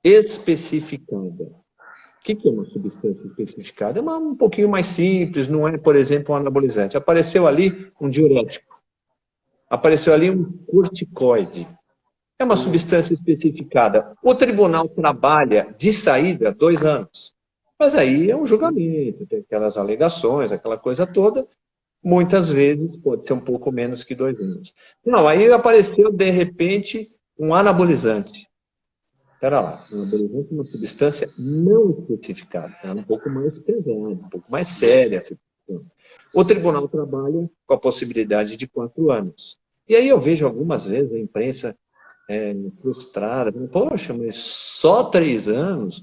especificada. O que é uma substância especificada? É um pouquinho mais simples, não é, por exemplo, um anabolizante. Apareceu ali um diurético. Apareceu ali um corticoide. É uma substância especificada. O tribunal trabalha de saída 2 anos. Mas aí é um julgamento, tem aquelas alegações, aquela coisa toda. Muitas vezes pode ser um pouco menos que 2 anos. Não, aí apareceu, de repente, um anabolizante. Espera lá, um anabolizante é uma substância não especificada, é um pouco mais pesada, um pouco mais séria. O tribunal trabalha com a possibilidade de 4 anos. E aí eu vejo algumas vezes a imprensa frustrada, poxa, mas só 3 anos?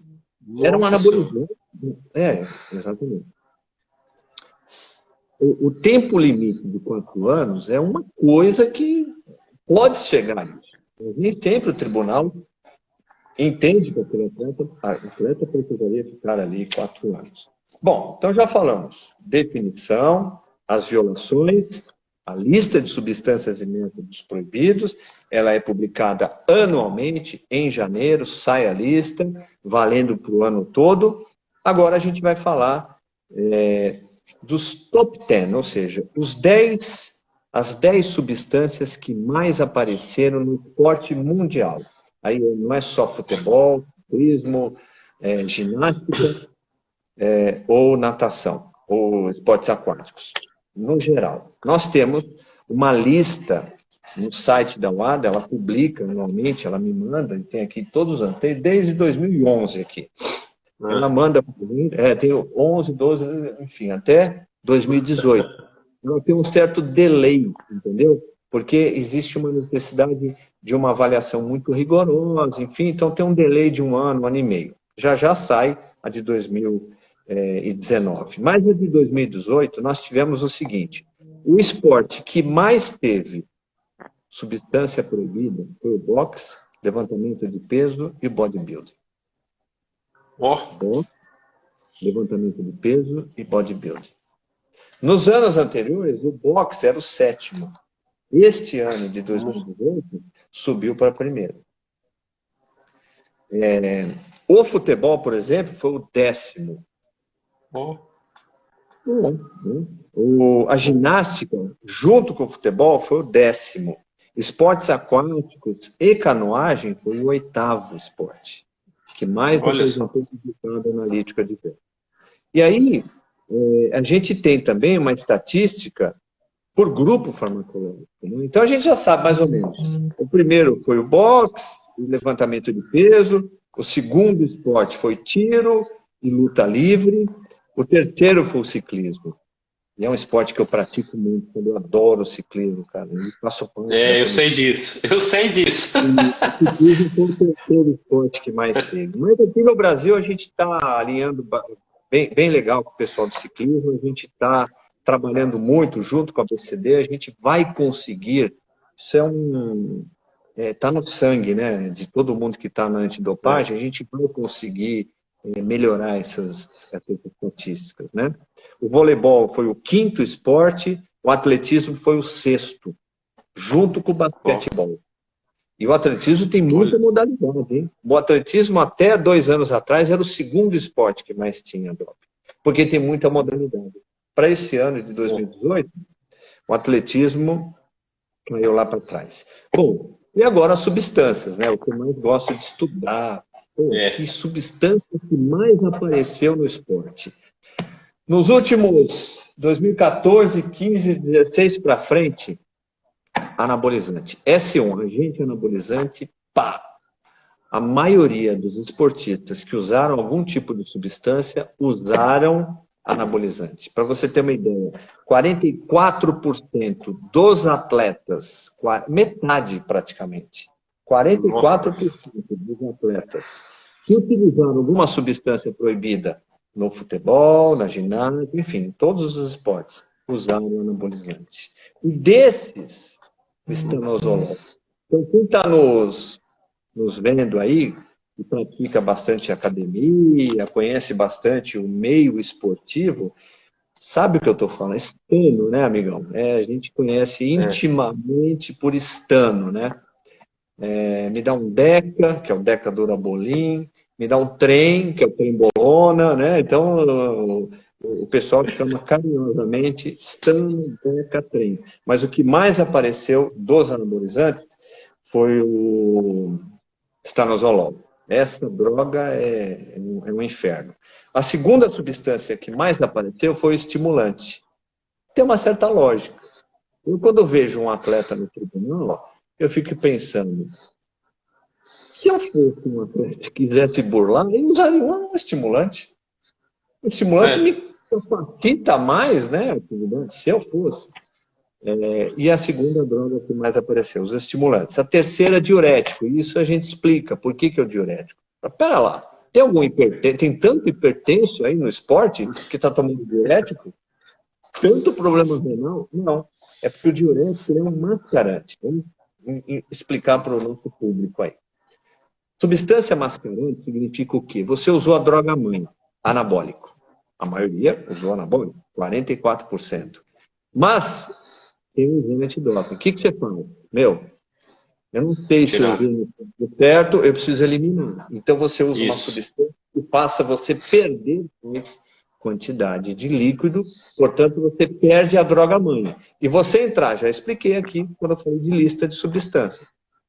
Era um anabolizante. Exatamente. O tempo limite de 4 anos é uma coisa que pode chegar a isso. Nem sempre o tribunal entende que aquele atleta precisaria ficar ali 4 anos. Bom, então já falamos. Definição, as violações, a lista de substâncias e métodos proibidos, ela é publicada anualmente, em janeiro, sai a lista, valendo para o ano todo. Agora a gente vai falar dos top 10, ou seja, as 10 substâncias que mais apareceram no esporte mundial. Aí não é só futebol, ciclismo, ginástica ou natação, ou esportes aquáticos. No geral, nós temos uma lista no site da UADA, ela publica anualmente, ela me manda, e tem aqui todos os anos, tem desde 2011 aqui. Ela manda, tem 11, 12, enfim, até 2018. Ela tem um certo delay, entendeu? Porque existe uma necessidade de uma avaliação muito rigorosa, enfim, então tem um delay de 1 ano, 1 ano e meio. Já sai a de 2019. Mas a de 2018, nós tivemos o seguinte, o esporte que mais teve substância proibida foi o boxe, levantamento de peso e bodybuilding. Levantamento de peso e bodybuilding. Nos anos anteriores, o boxe era o 7º. Este ano de 2018, subiu para 1º. O futebol, por exemplo, foi o 10º. A ginástica, junto com o futebol, foi o 10º. Esportes aquáticos e canoagem foi o 8º esporte, que mais representou o resultado analítico adverso. E aí, a gente tem também uma estatística por grupo farmacológico. Né? Então, a gente já sabe mais ou menos. O primeiro foi o boxe, o levantamento de peso. O segundo esporte foi tiro e luta livre. O terceiro foi o ciclismo. E é um esporte que eu pratico muito, eu adoro o ciclismo, cara. Eu passo pano. Eu sei disso. Eu sei disso. O ciclismo foi o terceiro esporte que mais teve. Mas aqui no Brasil, a gente está alinhando bem legal com o pessoal do ciclismo. A gente está trabalhando muito junto com a BCD, a gente vai conseguir, isso está no sangue, né, de todo mundo que está na antidopagem, a gente vai conseguir melhorar essas estatísticas, né. O voleibol foi o 5º esporte, o atletismo foi o 6º, junto com o basquetebol. E o atletismo tem muita modalidade, hein? O atletismo até 2 anos atrás era o 2º esporte que mais tinha doping, porque tem muita modalidade. Para esse ano de 2018, o atletismo caiu lá para trás. Bom, e agora as substâncias, né? O que eu mais gosto de estudar, Pô, que substância que mais apareceu no esporte? Nos últimos 2014, 15, 16 para frente, anabolizante. S1, agente anabolizante, pá! A maioria dos esportistas que usaram algum tipo de substância usaram anabolizante. Para você ter uma ideia, 44% dos atletas, metade praticamente, 44% dos atletas que utilizaram alguma substância proibida no futebol, na ginástica, enfim, em todos os esportes, usaram anabolizante. E desses, o estanozolol. Então, quem está nos vendo aí, que pratica bastante academia, conhece bastante o meio esportivo, sabe o que eu estou falando? Estano, né, amigão? A gente conhece intimamente por estano, né? Me dá um Deca, que é o Deca Durabolin, me dá um trem, que é o Trembolona, né? Então, o pessoal chama carinhosamente estano, Deca, trem. Mas o que mais apareceu dos anabolizantes foi o estanozolol. Essa droga é um inferno. A segunda substância que mais apareceu foi o estimulante. Tem uma certa lógica. Eu, quando vejo um atleta no tribunal, eu fico pensando, se eu fosse um atleta que quisesse burlar, eu usaria um estimulante. O estimulante me capacita mais, né, a atividade, se eu fosse. E a segunda droga que mais apareceu, os estimulantes. A terceira, diurético. E isso a gente explica. Por que é o diurético? Pera lá. Tem tanto hipertenso aí no esporte que está tomando diurético? Tanto problema renal? Não. É porque o diurético é um mascarante. Vamos explicar para o nosso público aí. Substância mascarante significa o quê? Você usou a droga mãe, anabólico. A maioria usou anabólico, 44%. Mas tem um exame antidoping. O que você faz? Eu não sei se eu vi certo, eu preciso eliminar. Então você usa uma substância que faça você perder mais quantidade de líquido, portanto você perde a droga mãe. E você entrar, já expliquei aqui quando eu falei de lista de substâncias.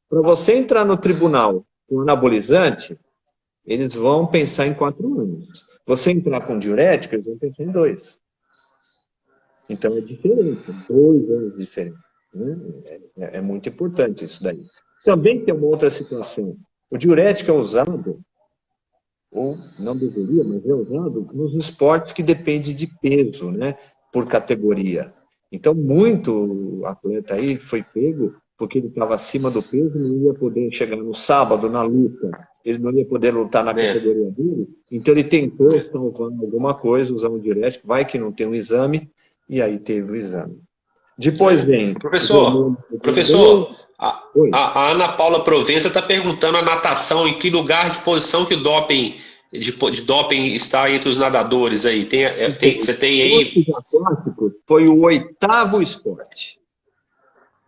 Para você entrar no tribunal com anabolizante, eles vão pensar em 4 anos. Você entrar com diurético, eles vão pensar em 2. Então é diferente, 2 anos diferentes. Né? É muito importante isso daí. Também tem uma outra situação. O diurético é usado, ou não deveria, mas é usado nos esportes que dependem de peso, né? Por categoria. Então, muito atleta aí foi pego porque ele estava acima do peso, não ia poder chegar no sábado na luta, ele não ia poder lutar na categoria dele, então ele tentou salvar alguma coisa, usar um diurético, vai que não tem um exame, e aí teve o exame. Depois vem... Professor, a Ana Paula Provença está perguntando a natação, em que lugar de posição que o doping, de doping está entre os nadadores aí? Você tem aí... Foi o 8º esporte.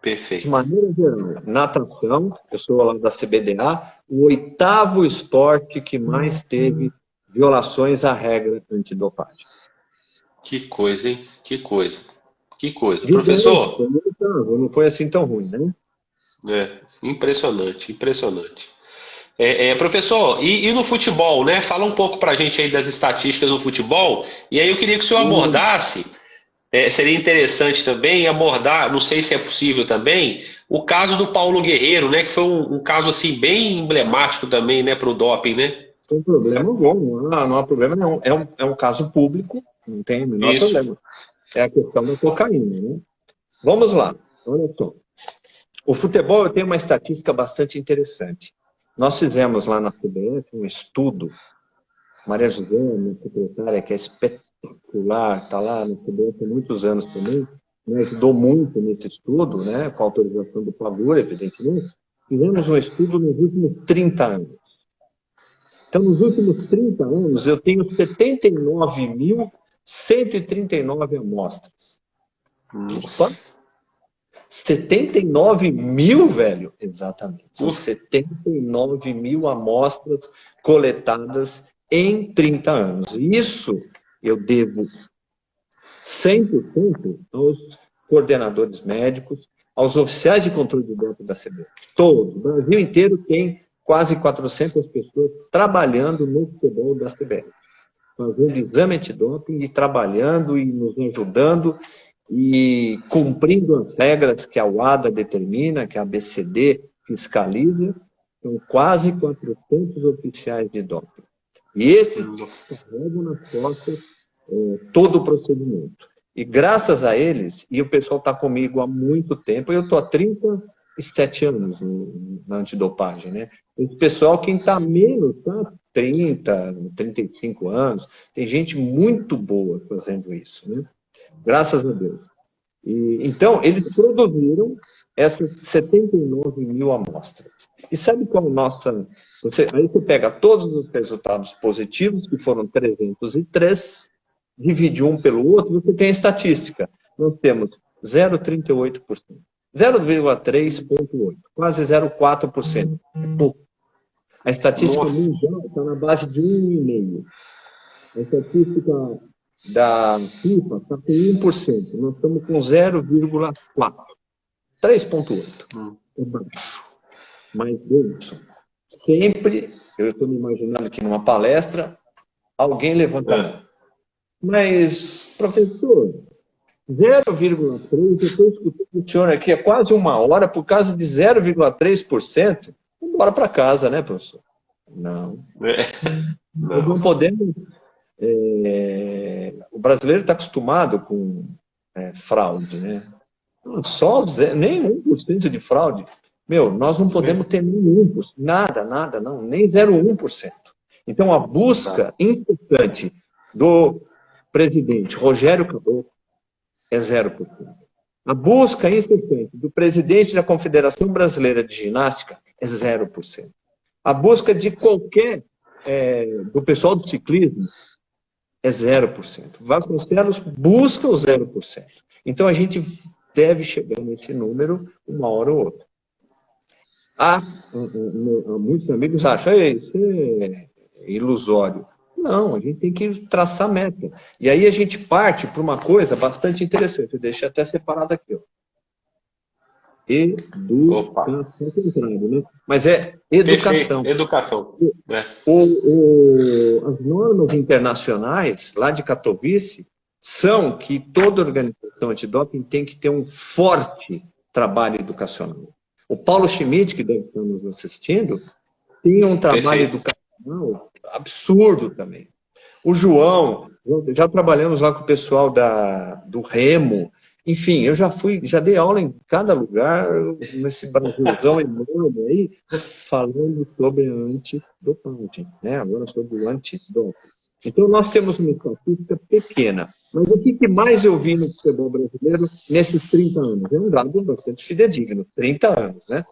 Perfeito. De maneira geral, natação, eu sou lá da CBDA, o 8º esporte que mais teve violações à regra antidopagem. Que coisa, hein? Que coisa. Professor... Não foi assim tão ruim, né? Impressionante. Professor, e no futebol, né? Fala um pouco pra gente aí das estatísticas no futebol, e aí eu queria que o senhor abordasse, seria interessante também abordar, não sei se é possível também, o caso do Paulo Guerreiro, né? Que foi um caso assim bem emblemático também, né, pro doping, né? Não tem problema algum, não há problema nenhum. É um caso público, não tem o menor problema. É a questão da cocaína, né? Vamos lá, olha só. O futebol tem uma estatística bastante interessante. Nós fizemos lá na CBF um estudo, Maria José, minha secretária, que é espetacular, está lá na CBF há muitos anos também, me ajudou muito nesse estudo, né, com a autorização do Pagura, evidentemente. Fizemos um estudo nos últimos 30 anos. Então, nos últimos 30 anos, eu tenho 79.139 amostras. Opa! 79 mil, velho? Exatamente. São 79 mil amostras coletadas em 30 anos. Isso eu devo 100% aos coordenadores médicos, aos oficiais de controle de doping da CBF. Todo. O Brasil inteiro tem quase 400 pessoas trabalhando no futebol da CBF, fazendo exame antidoping e trabalhando e nos ajudando e cumprindo as regras que a UADA determina, que a ABCD fiscaliza. São quase 400 oficiais de doping. E esses carregam nas costas todo o procedimento. E graças a eles, e o pessoal está comigo há muito tempo, eu estou há 37 anos na antidopagem, né? Esse pessoal, quem está menos, tá 30, 35 anos, tem gente muito boa fazendo isso, né? Graças a Deus. Então, eles produziram essas 79 mil amostras. E sabe qual a nossa... Aí você pega todos os resultados positivos, que foram 303, divide um pelo outro, você tem a estatística. Nós temos 0,38%, 0,3,8%, quase 0,4%. É pouco. A estatística mundial está na base de 1,5%. A estatística da FIFA está com 1%. Nós estamos com 0,4%. 3,8%. É baixo. Mas, Deus, sempre, eu estou me imaginando que numa palestra, alguém levanta a mão. Mas, professor, 0,3%, eu estou escutando o senhor aqui há quase uma hora por causa de 0,3%. Vamos embora para casa, né, professor? Não. Nós não podemos... o brasileiro está acostumado com fraude, né? Nem 1% de fraude. Nós não podemos ter nem 1%, nada, não, nem 0,1%. Então, a busca incessante do presidente Rogério Caboclo é 0%. A busca incessante do presidente da Confederação Brasileira de Ginástica é 0%. A busca de qualquer, do pessoal do ciclismo, é 0%. Vasconcelos busca o 0%. Então, a gente deve chegar nesse número uma hora ou outra. Muitos amigos acham, isso é ilusório. Não, a gente tem que traçar meta. E aí a gente parte para uma coisa bastante interessante. Eu deixei até separado aqui. Ó. Educação, né? Mas é educação. Perfeito. Educação. As normas internacionais, lá de Katowice, são que toda organização antidoping tem que ter um forte trabalho educacional. O Paulo Schmidt, que deve estar nos assistindo, tem um trabalho educacional absurdo também. O João, já trabalhamos lá com o pessoal do Remo. Enfim, eu já dei aula em cada lugar, nesse Brasilzão enorme aí, falando sobre a antidopagem, né? Agora sobre o antidoping. Então, nós temos uma estatística pequena. Mas o que mais eu vi no futebol brasileiro nesses 30 anos? É um dado bastante fidedigno, 30 anos, né?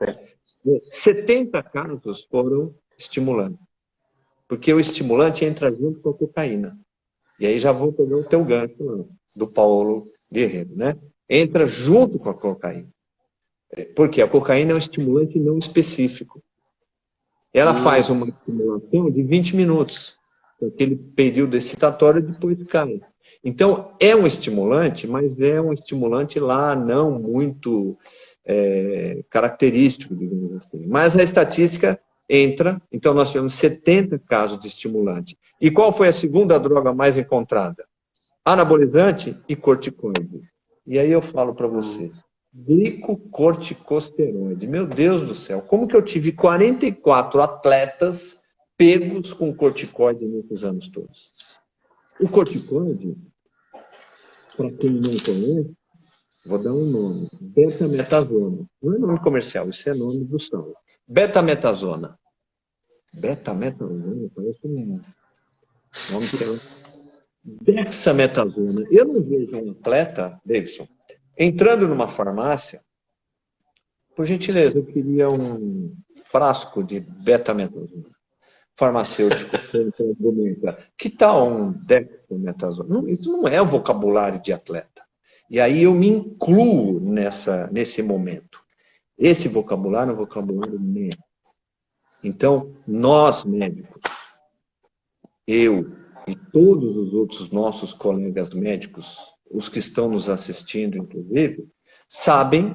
70 casos foram estimulantes. Porque o estimulante entra junto com a cocaína. E aí já vou pegar o teu gancho lá, do Paulo Guerreiro, né? Entra junto com a cocaína. Porque a cocaína é um estimulante não específico. Ela faz uma estimulação de 20 minutos. Aquele período excitatório depois cai. Então, é um estimulante, mas é um estimulante lá não muito característico, digamos assim. Mas a estatística entra, então nós tivemos 70 casos de estimulante. E qual foi a segunda droga mais encontrada? Anabolizante e corticoide. E aí eu falo para você, glicocorticosteroide. Meu Deus do céu, como que eu tive 44 atletas pegos com corticoide nesses anos todos? O corticoide, para quem não conhece, vou dar um nome, betametasona. Não é nome comercial, isso é nome do sal. Betametasona. Betametasona, parece um nome que é... Dexametasona. Eu não vejo um atleta, Davidson, entrando numa farmácia, por gentileza, eu queria um frasco de betametasona. Farmacêutico argumenta, que tal um dexametasona? Isso não é o vocabulário de atleta. E aí eu me incluo nesse momento. Esse vocabulário é um vocabulário médico. Então, nós médicos, eu e todos os outros nossos colegas médicos, os que estão nos assistindo, inclusive, sabem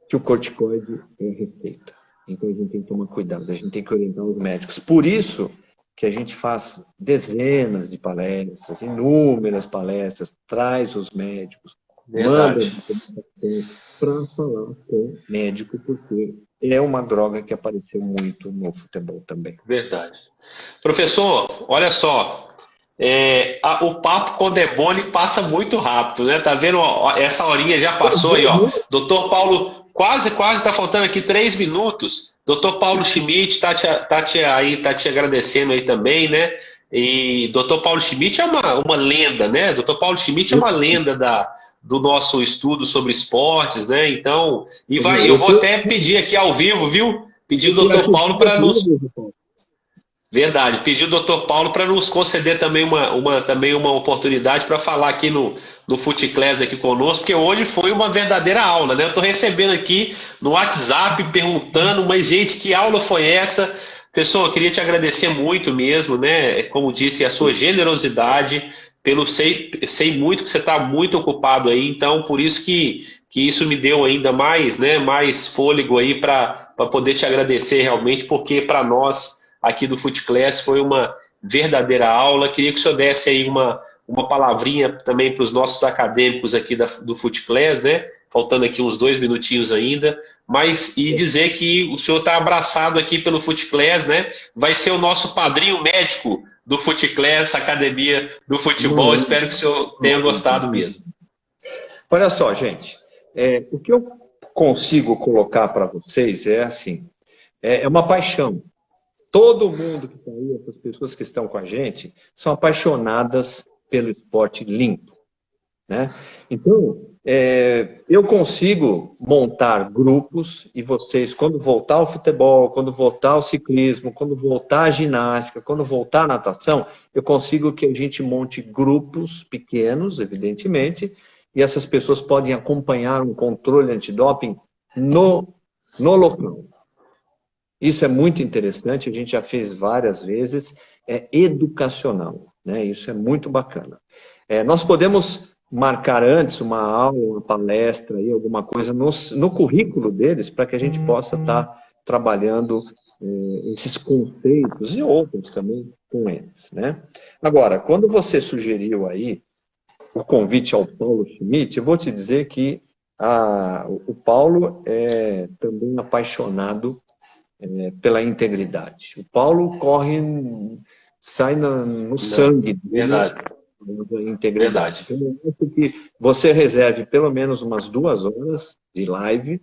que o corticoide é receita. Então a gente tem que tomar cuidado, a gente tem que orientar os médicos. Por isso que a gente faz dezenas de palestras, inúmeras palestras, traz os médicos, manda para falar com o médico, porque é uma droga que apareceu muito no futebol também. Verdade. Professor, olha só, o papo com o Deboni passa muito rápido, né? Tá vendo? Essa horinha já passou aí, ó. Doutor Paulo, quase está faltando aqui 3 minutos. Doutor Paulo Schmidt tá te agradecendo aí também, né? E doutor Paulo Schmidt é uma lenda, né? Doutor Paulo Schmidt é uma lenda do nosso estudo sobre esportes, né? Então, eu vou até pedir aqui ao vivo, viu? Pedir o doutor Paulo para nos... Verdade, pedir o doutor Paulo para nos conceder também uma oportunidade para falar aqui no FuteClass aqui conosco, porque hoje foi uma verdadeira aula, né? Eu estou recebendo aqui no WhatsApp perguntando, mas gente, que aula foi essa? Pessoal, eu queria te agradecer muito mesmo, né? Como disse, a sua generosidade, sei muito que você está muito ocupado aí, então por isso que isso me deu ainda mais, né? Mais fôlego aí para poder te agradecer realmente, porque para nós aqui do FuteClass foi uma verdadeira aula. Queria que o senhor desse aí uma palavrinha também para os nossos acadêmicos aqui do FuteClass, né? Faltando aqui uns 2 minutinhos ainda, e dizer que o senhor está abraçado aqui pelo FuteClass, né? Vai ser o nosso padrinho médico do FuteClass, Academia do Futebol. Espero que o senhor tenha gostado mesmo. Olha só, gente, o que eu consigo colocar para vocês é assim, é uma paixão. Todo mundo que está aí, essas pessoas que estão com a gente, são apaixonadas pelo esporte limpo, né? Então, eu consigo montar grupos e vocês, quando voltar ao futebol, quando voltar ao ciclismo, quando voltar à ginástica, quando voltar à natação, eu consigo que a gente monte grupos pequenos, evidentemente, e essas pessoas podem acompanhar um controle antidoping no local. Isso é muito interessante, a gente já fez várias vezes, é educacional, né? Isso é muito bacana. Nós podemos marcar antes uma aula, uma palestra, aí, alguma coisa no currículo deles, para que a gente possa estar trabalhando esses conceitos e outros também com eles, né? Agora, quando você sugeriu aí o convite ao Paulo Schmidt, eu vou te dizer que o Paulo é também apaixonado pela integridade. O Paulo sai no sangue. Verdade. Integridade. Então, eu acho que você reserve pelo menos umas 2 horas de live.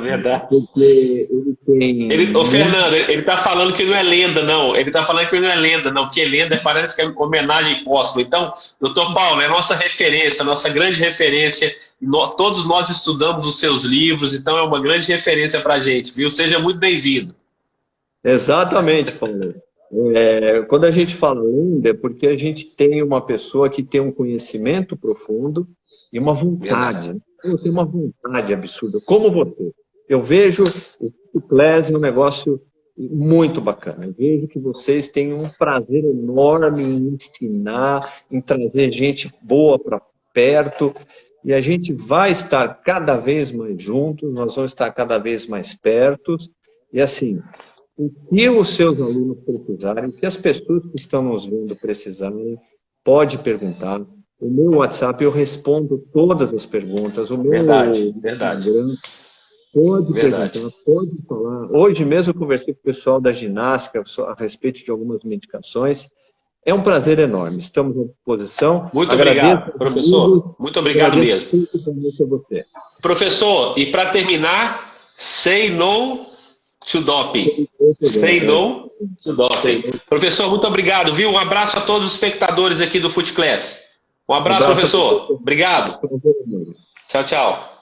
Verdade. Porque ele tem... Ô, Fernando, ele está falando que não é lenda, não. Ele está falando que não é lenda, não. Porque lenda parece que é homenagem póstuma. Então, doutor Paulo, é nossa referência, nossa grande referência. Todos nós estudamos os seus livros, então é uma grande referência para a gente, viu? Seja muito bem-vindo. Exatamente, Paulo. Quando a gente fala lenda, é porque a gente tem uma pessoa que tem um conhecimento profundo e uma vontade. Tem uma vontade absurda, como você. Eu vejo o FuteClass um negócio muito bacana. Eu vejo que vocês têm um prazer enorme em ensinar, em trazer gente boa para perto. E a gente vai estar cada vez mais juntos, nós vamos estar cada vez mais perto. E assim, o que os seus alunos precisarem, o que as pessoas que estão nos vendo precisarem, pode perguntar. O meu WhatsApp, eu respondo todas as perguntas. O meu verdade. Instagram, pode perguntar, pode falar. Hoje mesmo eu conversei com o pessoal da ginástica a respeito de algumas medicações. É um prazer enorme. Estamos à disposição. Muito obrigado, professor. Muito obrigado mesmo. Professor, e para terminar, say no to doping. Say no to doping. Professor, muito obrigado, viu? Um abraço a todos os espectadores aqui do FuteClass. Um abraço, professor. Obrigado. Tchau, tchau.